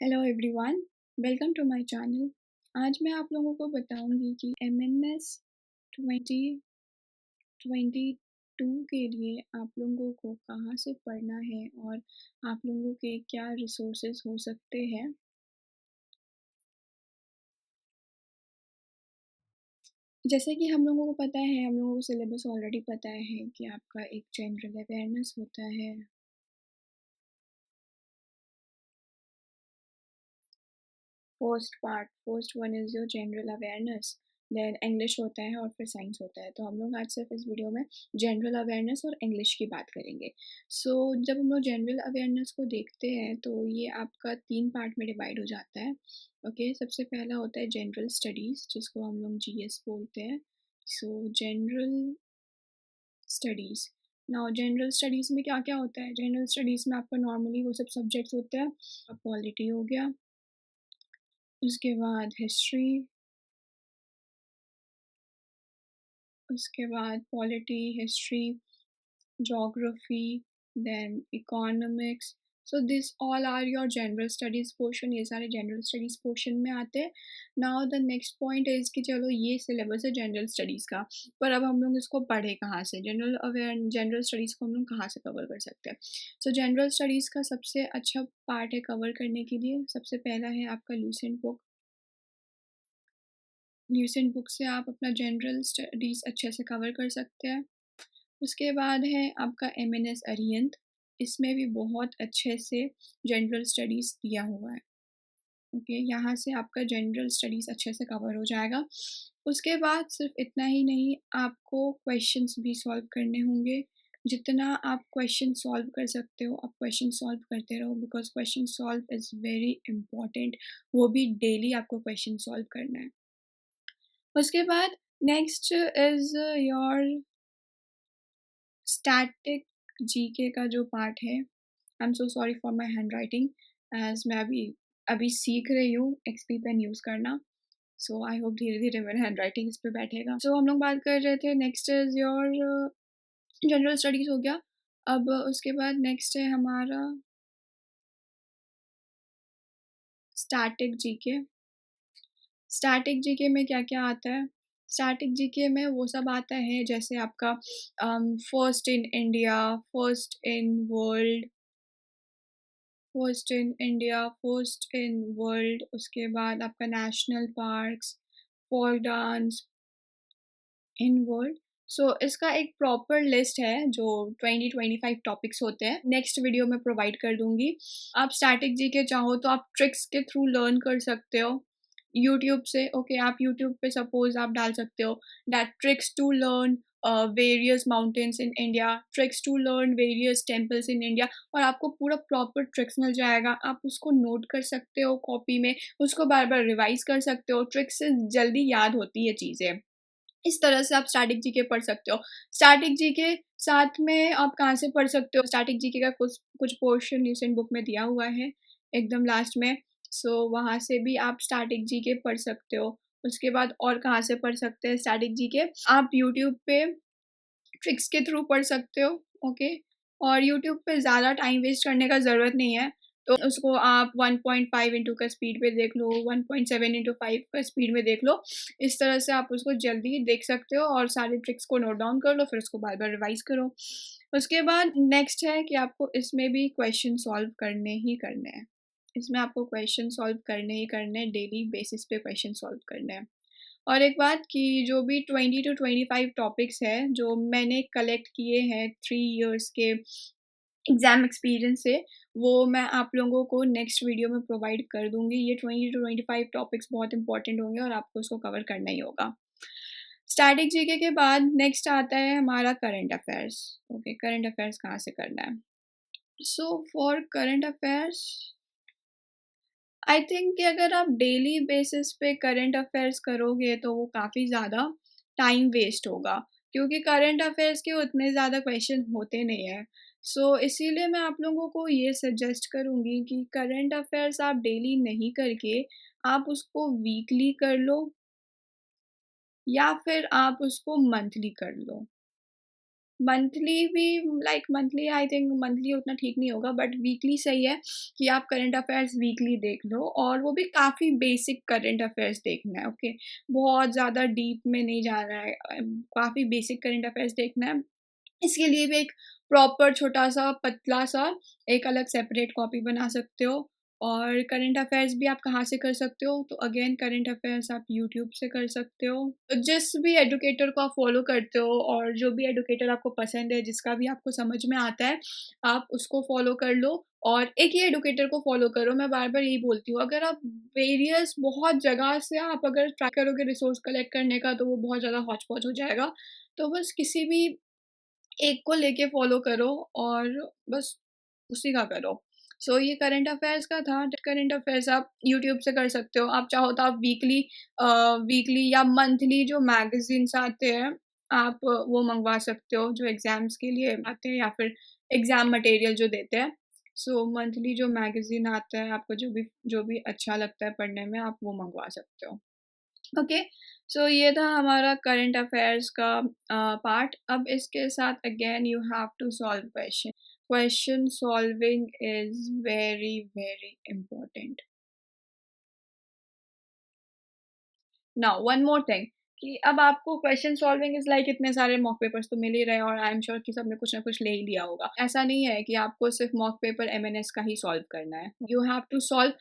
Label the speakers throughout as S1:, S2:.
S1: Hello everyone, welcome to my channel. आज मैं आप लोगों को बताऊंगी कि एमएनएस 2022 के लिए आप लोगों को कहाँ से पढ़ना है और आप लोगों के क्या रिसोर्सेज हो सकते हैं। जैसे कि हम लोगों को पता है, हम लोगों को सिलेबस ऑलरेडी पता है कि आपका एक जनरल अवेयरनेस होता है। First one is your general awareness, then English होता है और फिर साइंस होता है। तो हम लोग आज सिर्फ इस वीडियो में जनरल अवेयरनेस और इंग्लिश की बात करेंगे। जब हम लोग जनरल अवेयरनेस को देखते हैं तो ये आपका 3 पार्ट में डिवाइड हो जाता है। ओके, सबसे पहला होता है जनरल स्टडीज़, जिसको हम लोग जीएस बोलते हैं। General studies. Now general studies में क्या क्या होता है? जनरल स्टडीज़ में आपका नॉर्मली वो सब सब्जेक्ट्स होते हैं। पॉलिटी हो गया, उसके बाद हिस्ट्री, उसके बाद polity, history, geography, then economics. So this all are your general studies portion. ये सारे जनरल स्टडीज़ पोर्शन में आते हैं। Now the next point is कि चलो ये सिलेबस है जनरल स्टडीज़ का, पर अब हम लोग इसको पढ़े कहाँ से? जनरल स्टडीज़ को हम लोग कहाँ से कवर कर सकते हैं? जनरल स्टडीज़ का सबसे अच्छा पार्ट है कवर करने के लिए, सबसे पहला है आपका लूसेंट बुक। ल्यूसेंट बुक से आप अपना जनरल स्टडीज़ अच्छे से कवर कर सकते हैं। उसके बाद है आपका एमएनएस अरिहंत। इसमें भी बहुत अच्छे से जनरल स्टडीज़ दिया हुआ है। ओके, यहाँ से आपका जनरल स्टडीज़ अच्छे से कवर हो जाएगा। उसके बाद सिर्फ इतना ही नहीं, आपको क्वेश्चंस भी सॉल्व करने होंगे। जितना आप क्वेश्चन सॉल्व कर सकते हो, आप क्वेश्चन सॉल्व करते रहो, because question solve is very important. वो भी डेली आपको क्वेश्चन सॉल्व करना है। उसके बाद next is your static GK का जो पार्ट है। I am so sorry for my handwriting, as मैं अभी अभी सीख रही हूँ एक्सपी पेन यूज़ करना। आई होप धीरे धीरे मेरा हैंड राइटिंग इस पे बैठेगा। हम लोग बात कर रहे थे, next is your general studies हो गया। अब उसके बाद नेक्स्ट है हमारा स्टैटिक जीके। स्टैटिक जीके में क्या क्या आता है? स्टैटिक जीके में वो सब आता है जैसे आपका first in India, first in world, first in world. उसके बाद आपका national parks, folk dance in world. इसका एक प्रॉपर लिस्ट है जो 20-25 टॉपिक्स होते हैं, नेक्स्ट वीडियो में प्रोवाइड कर दूंगी। आप स्टैटिक जीके चाहो तो आप ट्रिक्स के थ्रू लर्न कर सकते हो यूट्यूब से। ओके, आप यूट्यूब पे सपोज आप डाल सकते हो that tricks to learn various mountains in India, tricks to learn various temples in India, और आपको पूरा प्रॉपर ट्रिक्स मिल जाएगा। आप उसको नोट कर सकते हो कॉपी में, उसको बार बार रिवाइज कर सकते हो। ट्रिक्स से जल्दी याद होती है चीज़ें। इस तरह से आप स्टैटिक जीके पढ़ सकते हो। स्टैटिक जीके साथ में आप कहाँ से पढ़ सकते हो? स्टैटिक जीके का कुछ कुछ पोर्शन ल्यूसेंट बुक में दिया हुआ है एकदम लास्ट में। वहाँ से भी आप स्टैटिक जीके पढ़ सकते हो। उसके बाद और कहाँ से पढ़ सकते हैं स्टैटिक जीके? आप यूट्यूब पे ट्रिक्स के थ्रू पढ़ सकते हो। ओके, और यूट्यूब पे ज़्यादा टाइम वेस्ट करने का ज़रूरत नहीं है, तो उसको आप 1.5 इंटू का स्पीड पे देख लो, 1.7 इंटू 5 का स्पीड में देख लो। इस तरह से आप उसको जल्दी देख सकते हो और सारे ट्रिक्स को नोट डाउन कर लो, फिर उसको बार बार रिवाइज करो। उसके बाद नेक्स्ट है कि आपको इसमें भी क्वेश्चन सॉल्व करने ही करने हैं। इसमें आपको क्वेश्चन सॉल्व करने ही करने हैं, डेली बेसिस पे क्वेश्चन सॉल्व करने हैं। और एक बात कि जो भी 20-25 टॉपिक्स है जो मैंने कलेक्ट किए हैं 3 इयर्स के एग्ज़ाम एक्सपीरियंस से, वो मैं आप लोगों को नेक्स्ट वीडियो में प्रोवाइड कर दूँगी। ये 20-25 टॉपिक्स बहुत इंपॉर्टेंट होंगे और आपको उसको कवर करना ही होगा। स्टैटिक जीके के बाद नेक्स्ट आता है हमारा current affairs. Okay, current affairs कहाँ से करना है? For current affairs I think कि अगर आप डेली बेसिस पे करंट अफेयर्स करोगे तो वो काफ़ी ज़्यादा टाइम वेस्ट होगा, क्योंकि करंट अफेयर्स के उतने ज़्यादा क्वेश्चन होते नहीं हैं। इसीलिए मैं आप लोगों को ये सजेस्ट करूँगी कि करंट अफेयर्स आप डेली नहीं करके आप उसको वीकली कर लो या फिर आप उसको मंथली कर लो। मंथली भी like monthly I think monthly उतना ठीक नहीं होगा, बट वीकली सही है कि आप करंट अफेयर्स वीकली देख लो, और वो भी काफ़ी बेसिक करंट अफेयर्स देखना है, ओके? बहुत ज़्यादा डीप में नहीं जाना है, काफ़ी बेसिक करंट अफेयर्स देखना है। इसके लिए भी एक प्रॉपर छोटा-सा, पतला-सा एक अलग सेपरेट कॉपी बना सकते हो। और करंट अफ़ेयर्स भी आप कहाँ से कर सकते हो? तो अगेन करंट अफ़ेयर्स आप यूट्यूब से कर सकते हो। तो जिस भी एजुकेटर को आप फ़ॉलो करते हो, और जो भी एजुकेटर आपको पसंद है, जिसका भी आपको समझ में आता है, आप उसको फ़ॉलो कर लो, और एक ही एजुकेटर को फ़ॉलो करो। मैं बार-बार यही बोलती हूँ, अगर आप वेरियस बहुत जगह से आप अगर ट्राई करोगे रिसोर्स कलेक्ट करने का, तो वो बहुत ज़्यादा हौच-पौच हो जाएगा। तो बस किसी भी एक को लेके फॉलो करो, और बस उसी का करो। सो ये करंट अफ़ेयर्स का था। करंट अफ़ेयर्स आप यूट्यूब से कर सकते हो। आप चाहो तो आप वीकली या मंथली जो मैगज़ीन्स आते हैं, आप वो मँगवा सकते हो, जो एग्ज़ाम्स के लिए आते हैं, या फिर एग्ज़ाम मटेरियल जो देते हैं। सो मंथली जो मैगज़ीन आता है, आपको जो भी अच्छा लगता है पढ़ने में, आप वो मँगवा सकते हो। ओके, सो ये था हमारा करंट अफेयर्स का पार्ट। अब इसके साथ again you have to solve question. Question solving is very very important. Now one more thing, कि अब आपको क्वेश्चन सॉल्विंग इज लाइक इतने सारे मॉक पेपर्स तो मिल ही रहे हैं, और आई एम श्योर कि सबने कुछ ना कुछ ले ही लिया होगा। ऐसा नहीं है कि आपको सिर्फ मॉक पेपर एमएनएस का ही सॉल्व करना है। You have to solve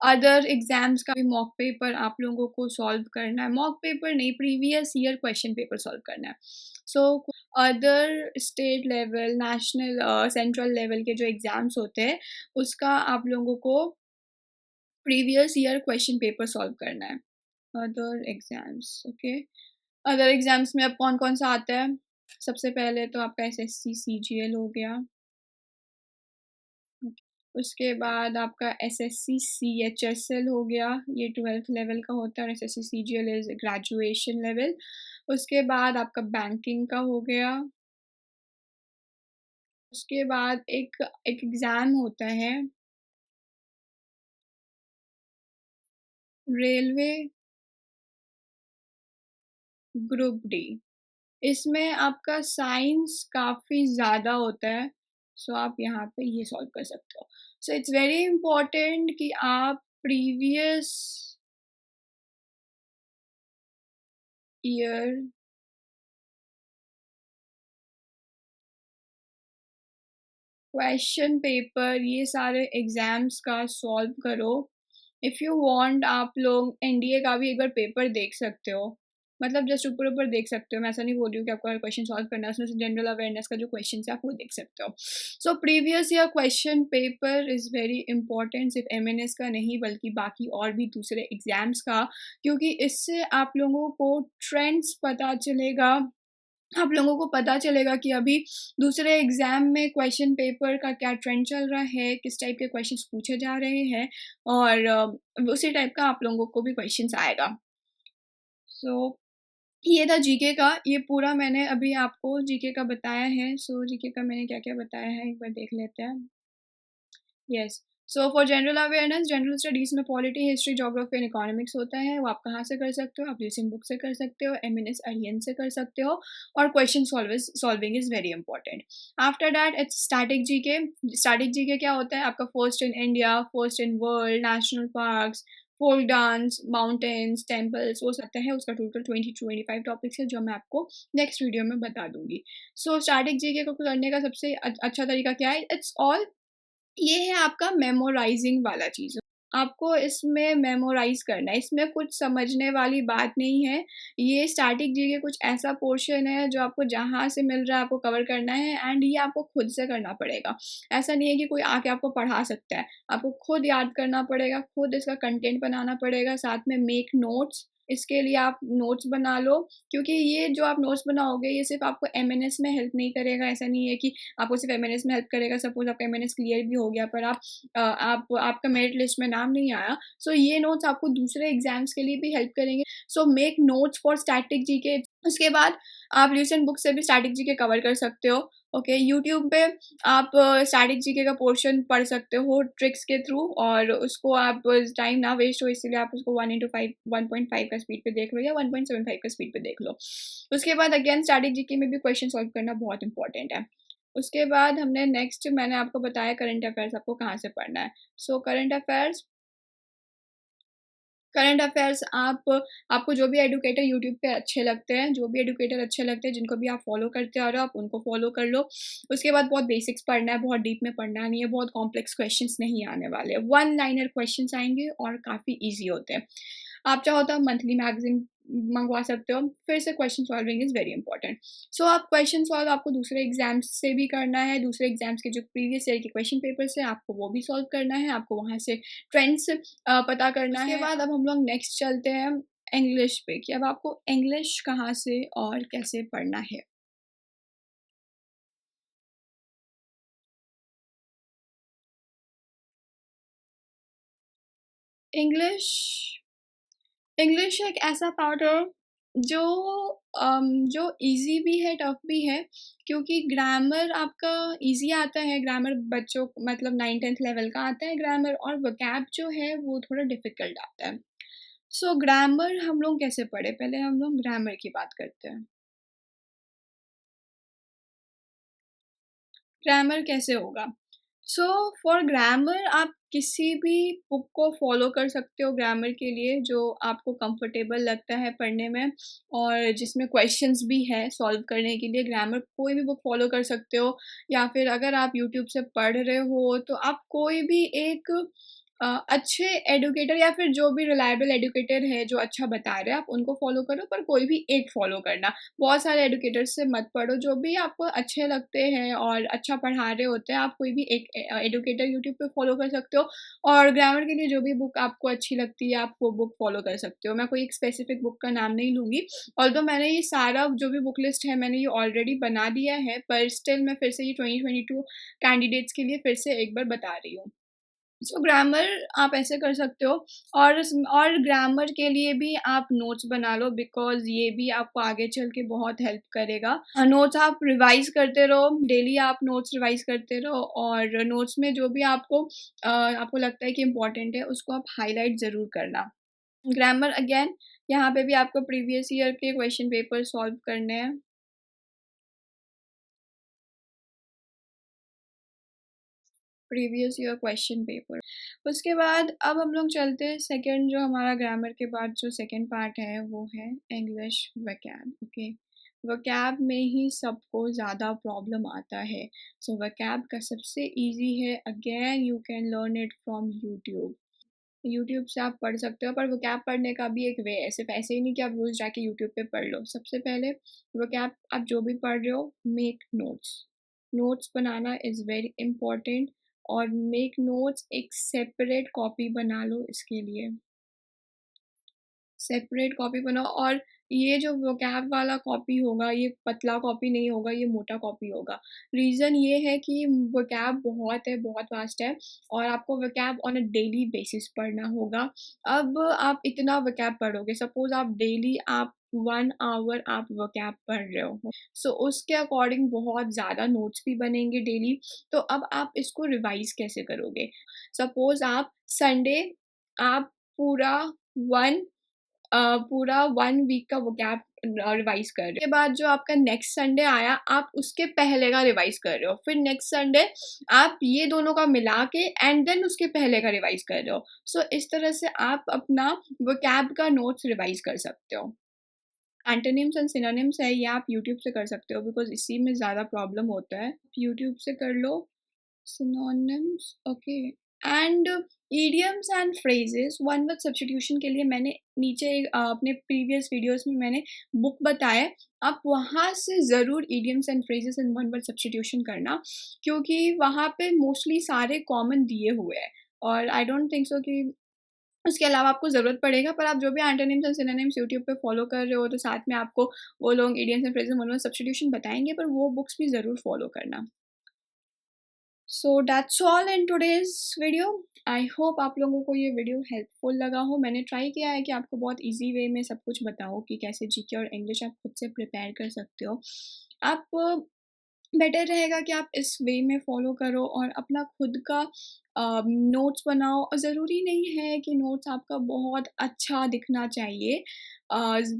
S1: other exams का भी मॉक पेपर आप लोगों को सॉल्व करना है। मॉक पेपर नहीं, previous year question paper solve करना है। So other state level, national, central level के जो एग्जाम्स होते हैं, उसका आप लोगों को previous year question paper solve करना है। Other exams, okay. Other exams में अब कौन-कौन सा आता है? सबसे पहले तो आपका एसएससी सीजीएल हो गया। उसके बाद आपका एसएससी सीएचएसएल हो गया, ये 12th लेवल का होता है, और SSC CGL is graduation level. उसके बाद आपका बैंकिंग का हो गया। उसके बाद एक एक एग्ज़ाम होता है, रेलवे ग्रुप डी। इसमें आपका साइंस काफ़ी ज़्यादा होता है, सो आप यहाँ पे ये सॉल्व कर सकते हो। सो इट्स वेरी इम्पोर्टेंट कि आप प्रीवियस ईयर क्वेश्चन पेपर, ये सारे एग्ज़ाम्स का सॉल्व करो। इफ़ यू वांट, आप लोग एनडीए का भी एक बार पेपर देख सकते हो। मतलब जस्ट ऊपर-ऊपर देख सकते हो। मैं ऐसा नहीं बोल रही हूँ कि आपको हर क्वेश्चन सॉल्व करना है, उसमें से जनरल अवेयरनेस का जो क्वेश्चन्स है, आप वो देख सकते हो। So previous year question paper is very important, सिर्फ एमएनएस का नहीं, बल्कि बाकी और भी दूसरे एग्ज़ाम्स का, क्योंकि इससे आप लोगों को ट्रेंड्स पता चलेगा। आप लोगों को पता चलेगा कि अभी दूसरे एग्ज़ाम में क्वेश्चन पेपर का क्या ट्रेंड चल रहा है, किस टाइप के क्वेश्चंस पूछे जा रहे हैं, और उसी टाइप का आप लोगों को भी क्वेश्चंस आएगा। सो ये था जीके का, ये पूरा मैंने अभी आपको जीके का बताया है। सो जीके का मैंने क्या-क्या बताया है, एक बार देख लेते हैं। Yes. So for general awareness, general studies में polity, history, geography and economics होता है। वो आप कहाँ से कर सकते हो? आप रीसेंट बुक से कर सकते हो, एमएनएस अरिहंत से कर सकते हो, और question solving is very important. After that it's static GK. Static GK क्या होता है? आपका first in India, first in world, national parks, folk dance, mountains, temples, वो सब है। उसका टोटल 20 टू 25 टॉपिक्स है, जो मैं आपको नेक्स्ट वीडियो में बता दूँगी। सो स्टैटिक जीके को करने का सबसे अच्छा तरीका क्या है? इट्स ऑल, ये है आपका मेमोराइज़िंग वाला चीज़। आपको इसमें मेमोराइज़ करना है, इसमें कुछ समझने वाली बात नहीं है। ये स्टैटिक जीके कुछ ऐसा पोर्शन है, जो आपको जहाँ से मिल रहा है आपको कवर करना है, एंड ये आपको खुद से करना पड़ेगा। ऐसा नहीं है कि कोई आके आपको पढ़ा सकता है। आपको खुद याद करना पड़ेगा, खुद इसका कंटेंट बनाना पड़ेगा, साथ में मेक नोट्स। इसके लिए आप नोट्स बना लो, क्योंकि ये जो आप नोट्स बनाओगे, ये सिर्फ़ आपको एमएनएस में हेल्प नहीं करेगा। ऐसा नहीं है कि आपको सिर्फ एमएनएस में हेल्प करेगा। सपोज़ आपका एमएनएस क्लियर भी हो गया, पर आपका मेरिट लिस्ट में नाम नहीं आया, सो ये नोट्स आपको दूसरे एग्ज़ाम्स के लिए भी हेल्प करेंगे। So make notes for static GK. उसके बाद आप रीसेंट बुक से भी स्टैटिक जीके कवर कर सकते हो, ओके, यूट्यूब पे आप स्टैटिक जीके का पोर्शन पढ़ सकते हो ट्रिक्स के थ्रू, और उसको आप टाइम ना वेस्ट हो इसलिए आप उसको 1:5 1.5 का स्पीड पे देख लो या 1.75 का स्पीड पे देख लो। उसके बाद अगेन स्टैटिक जीके में भी क्वेश्चन सॉल्व करना बहुत इंपॉर्टेंट है। उसके बाद हमने नेक्स्ट मैंने आपको बताया करंट अफेयर्स आपको कहाँ से पढ़ना है। सो करंट अफेयर्स आपको जो भी एडुकेटर यूट्यूब पे अच्छे लगते हैं, जो भी एडुकेटर अच्छे लगते हैं, जिनको भी आप फॉलो करते आ रहे हो, आप उनको फॉलो कर लो। उसके बाद बहुत बेसिक्स पढ़ना है, बहुत डीप में पढ़ना नहीं है, बहुत कॉम्प्लेक्स क्वेश्चंस नहीं आने वाले। वन लाइनर क्वेश्चंस आएंगे और काफ़ी ईजी होते हैं। आप चाहो तो आप मंथली मैगजीन मंगवा सकते हो। फिर से question solving is very important. So आप क्वेश्चन सॉल्व आपको दूसरे एग्जाम्स से भी करना है, दूसरे एग्जाम्स के जो प्रीवियस ईयर के क्वेश्चन पेपर्स हैं आपको वो भी सॉल्व करना है, आपको वहाँ से ट्रेंड्स पता करना है। उसके बाद अब हम लोग नेक्स्ट चलते हैं इंग्लिश पे, कि अब आपको इंग्लिश कहाँ से और कैसे पढ़ना है। इंग्लिश इंग्लिश एक ऐसा पार्ट है जो जो इजी भी है, टफ भी है, क्योंकि ग्रामर आपका इजी आता है। ग्रामर बच्चों मतलब 9th 10th लेवल का आता है ग्रामर, और वोकैब जो है वो थोड़ा डिफिकल्ट आता है। सो ग्रामर हम लोग कैसे पढ़े, पहले हम लोग ग्रामर की बात करते हैं। ग्रामर कैसे होगा? सो फॉर ग्रामर आप किसी भी बुक को फॉलो कर सकते हो ग्रामर के लिए, जो आपको कंफर्टेबल लगता है पढ़ने में और जिसमें क्वेश्चंस भी है सॉल्व करने के लिए। ग्रामर कोई भी बुक फॉलो कर सकते हो, या फिर अगर आप यूट्यूब से पढ़ रहे हो तो आप कोई भी एक अच्छे एडुकेटर या फिर जो भी रिलायबल एडुकेटर है जो अच्छा बता रहे हैं आप उनको फॉलो करो, पर कोई भी एक फॉलो करना। बहुत सारे एडुकेटर्स से मत पढ़ो, जो भी आपको अच्छे लगते हैं और अच्छा पढ़ा रहे होते हैं आप कोई भी एक एडुकेटर यूट्यूब पे फॉलो कर सकते हो। और ग्रामर के लिए जो भी बुक आपको अच्छी लगती है आप वो बुक फॉलो कर सकते हो। मैं कोई एक स्पेसिफिक बुक का नाम नहीं लूँगी, ऑल्दो मैंने ये सारा जो भी बुक लिस्ट है मैंने ये ऑलरेडी बना दिया है, पर स्टिल मैं फिर से ये 2022 कैंडिडेट्स के लिए फिर से एक बार बता रही हूँ। सो ग्रामर आप ऐसे कर सकते हो, और ग्रामर के लिए भी आप नोट्स बना लो, बिकॉज़ ये भी आपको आगे चल के बहुत हेल्प करेगा। नोट्स आप रिवाइज़ करते रहो, डेली आप नोट्स रिवाइज़ करते रहो, और नोट्स में जो भी आपको लगता है कि इम्पोर्टेंट है उसको आप हाइलाइट ज़रूर करना। ग्रामर अगेन यहाँ पे भी आपको प्रीवियस ईयर के क्वेश्चन पेपर सॉल्व करने हैं। Previous year question paper. उसके बाद अब हम लोग चलते हैं सेकंड, जो हमारा ग्रामर के बाद जो सेकंड पार्ट है वो है इंग्लिश वोकैब। ओके, वोकैब में ही सबको ज़्यादा प्रॉब्लम आता है। सो वोकैब का सबसे इजी है, again you can learn it from YouTube. YouTube से आप पढ़ सकते हो, पर वोकैब पढ़ने का भी एक वे है, सिर्फ ऐसे ही नहीं कि आप रोज़ जाके यूट्यूब पे पढ़ लो। सबसे पहले वोकैब आप जो भी पढ़ रहे हो make notes. Notes banana is very important, और मेक नोट्स एक सेपरेट कॉपी बना लो इसके लिए। सेपरेट कॉपी बनाओ, और ये जो वोकैब वाला कॉपी होगा ये पतला कॉपी नहीं होगा, ये मोटा कॉपी होगा। रीज़न ये है कि वोकैब बहुत है, बहुत वास्ट है, और आपको vocab on a daily basis पढ़ना होगा। अब आप इतना वोकैब पढ़ोगे, सपोज़ आप डेली आप 1 आवर आप वोकैब पढ़ रहे हो, सो उसके अकॉर्डिंग बहुत ज़्यादा नोट्स भी बनेंगे डेली। तो अब आप इसको रिवाइज़ कैसे करोगे? सपोज़ आप संडे आप पूरा 1 पूरा 1 वीक का वोकैब रिवाइज़ कर रहे हो। उसके बाद जो आपका नेक्स्ट संडे आया, आप उसके पहले का रिवाइज़ कर रहे हो। फिर नेक्स्ट संडे आप ये दोनों का मिला के एंड देन उसके पहले का रिवाइज़ कर रहे हो। सो इस तरह से आप अपना वोकैब का नोट्स रिवाइज़ कर सकते हो। एंटोनिम्स एंड सिनोनिम्स है, ये आप यूट्यूब से कर सकते हो, बिकॉज़ इसी में ज़्यादा प्रॉब्लम होता है। यूट्यूब से कर लो synonyms. Okay, and idioms and phrases one word substitution के लिए मैंने नीचे अपने प्रीवियस वीडियोस में मैंने बुक बताया, आप वहाँ से ज़रूर idioms and phrases in one word substitution करना, क्योंकि वहाँ पे मोस्टली सारे कॉमन दिए हुए हैं, और आई डोंट थिंक सो कि उसके अलावा आपको ज़रूरत पड़ेगा। पर आप जो भी एंटोनिम्स एंड सिनोनिम्स यूट्यूब पे फॉलो कर रहे हो तो साथ में आपको वो लोग idioms and phrases one word substitution बताएंगे, पर वो बुक्स भी ज़रूर फॉलो करना। So that's all in today's video. I hope आप लोगों को ये वीडियो हेल्पफुल लगा हो। मैंने ट्राई किया है कि आपको बहुत ईजी वे में सब कुछ बताऊँ कि कैसे जीके और इंग्लिश आप खुद से प्रिपेयर कर सकते हो। आप बेटर रहेगा कि आप इस वे में फ़ॉलो करो और अपना खुद का नोट्स बनाओ और ज़रूरी नहीं है कि नोट्स आपका बहुत अच्छा दिखना चाहिए।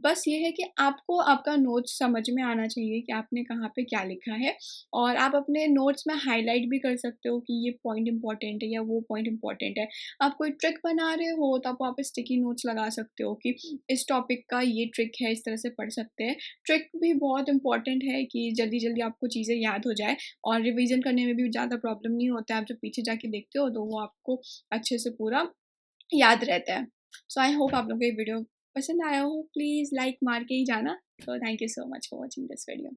S1: बस ये है कि आपको आपका नोट्स समझ में आना चाहिए कि आपने कहाँ पे क्या लिखा है और आप अपने नोट्स में हाइलाइट भी कर सकते हो कि ये पॉइंट इम्पोर्टेंट है या वो पॉइंट इम्पोर्टेंट है। आप कोई ट्रिक बना रहे हो तो आप वहाँ पे स्टिकी नोट्स लगा सकते हो कि इस टॉपिक का ये ट्रिक है, इस तरह से पढ़ सकते हैं। ट्रिक भी बहुत इम्पोर्टेंट है कि जल्दी-जल्दी आपको चीज़ें याद हो जाए और रिवीज़न करने में भी ज़्यादा प्रॉब्लम नहीं होता है। आप जब पीछे जाके देखते हो तो वो आपको अच्छे से पूरा याद रहता है। सो आई होप आप लोगों को ये वीडियो पसंद आया हो। प्लीज़ लाइक मार के ही जाना। So thank you so much for watching this video.